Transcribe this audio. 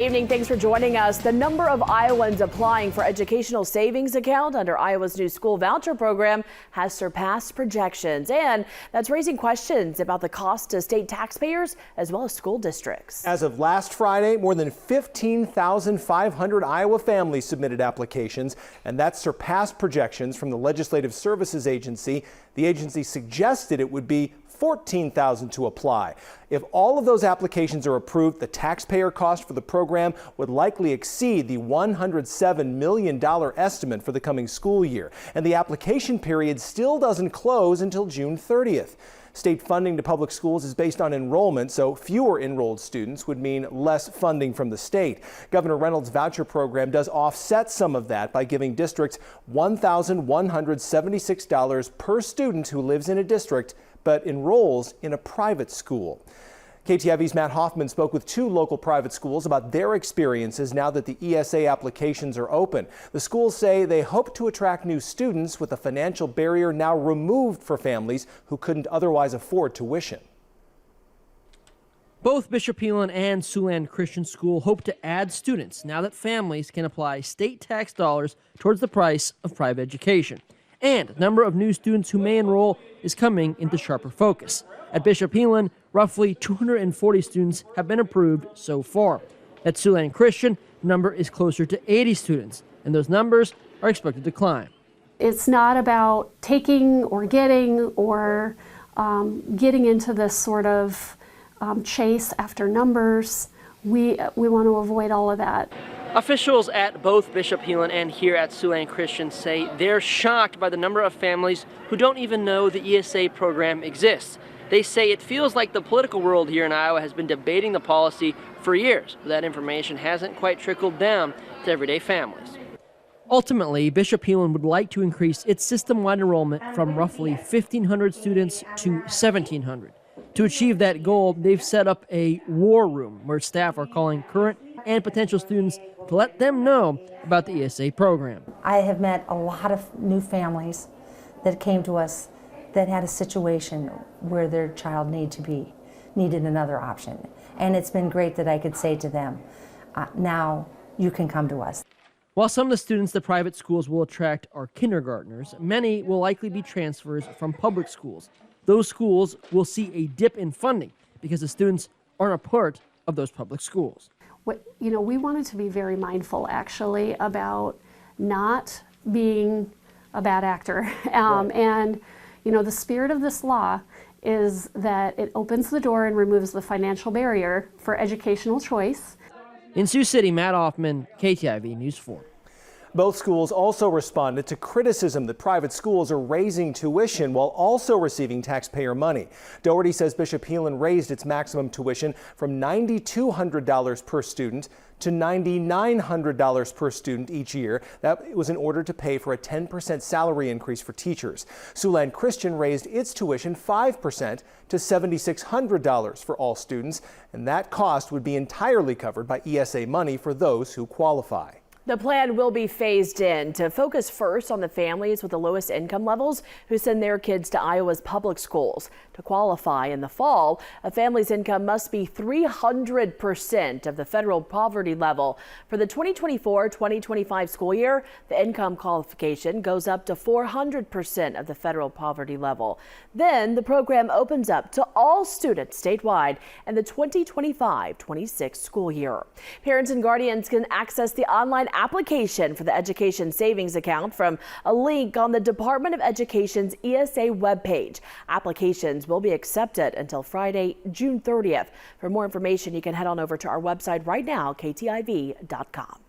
Evening, thanks for joining us. The number of Iowans applying for educational savings account under Iowa's new school voucher program has surpassed projections, and that's raising questions about the cost to state taxpayers as well as school districts. As of last Friday, more than 15,500 Iowa families submitted applications, and that surpassed projections from the Legislative Services Agency. The agency suggested it would be 14,000 to apply. If all of those applications are approved, the taxpayer cost for the program would likely exceed the $107 million estimate for the coming school year. And the application period still doesn't close until June 30th. State funding to public schools is based on enrollment, so fewer enrolled students would mean less funding from the state. Governor Reynolds' voucher program does offset some of that by giving districts $1,176 per student who lives in a district but enrolls in a private school. KTIV's Matt Hoffman spoke with two local private schools about their experiences now that the ESA applications are open. The schools say they hope to attract new students with a financial barrier now removed for families who couldn't otherwise afford tuition. Both Bishop Elon and Siouxland Christian School hope to add students now that families can apply state tax dollars towards the price of private education. And the number of new students who may enroll is coming into sharper focus. At Bishop Elon, roughly 240 students have been approved so far. At Siouxland Christian, the number is closer to 80 students, and those numbers are expected to climb. It's not about taking or getting or getting into this sort of chase after numbers. We want to avoid all of that. Officials at both Bishop Elon and here at Siouxland Christian say they're shocked by the number of families who don't even know the ESA program exists. They say it feels like the political world here in Iowa has been debating the policy for years, but that information hasn't quite trickled down to everyday families. Ultimately, Bishop Elon would like to increase its system-wide enrollment from roughly 1,500 students to 1,700. To achieve that goal, they've set up a war room where staff are calling current and potential students to let them know about the ESA program. I have met a lot of new families that came to us that had a situation where their child needed another option. And it's been great that I could say to them, now you can come to us. While some of the students the private schools will attract are kindergartners, many will likely be transfers from public schools. Those schools will see a dip in funding because the students aren't a part of those public schools. We wanted to be very mindful, actually, about not being a bad actor. And, the spirit of this law is that it opens the door and removes the financial barrier for educational choice. In Sioux City, Matt Hoffman, KTIV News 4. Both schools also responded to criticism that private schools are raising tuition while also receiving taxpayer money. Doherty says Bishop Elon raised its maximum tuition from $9,200 per student to $9,900 per student each year. That was in order to pay for a 10% salary increase for teachers. Siouxland Christian raised its tuition 5% to $7,600 for all students, and that cost would be entirely covered by ESA money for those who qualify. The plan will be phased in to focus first on the families with the lowest income levels who send their kids to Iowa's public schools. To qualify in the fall, a family's income must be 300% of the federal poverty level. For the 2024-2025 school year, the income qualification goes up to 400% of the federal poverty level. Then the program opens up to all students statewide in the 2025-26 school year. Parents and guardians can access the online application for the Education Savings Account from a link on the Department of Education's ESA webpage. Applications will be accepted until Friday, June 30th. For more information, you can head on over to our website right now, ktiv.com.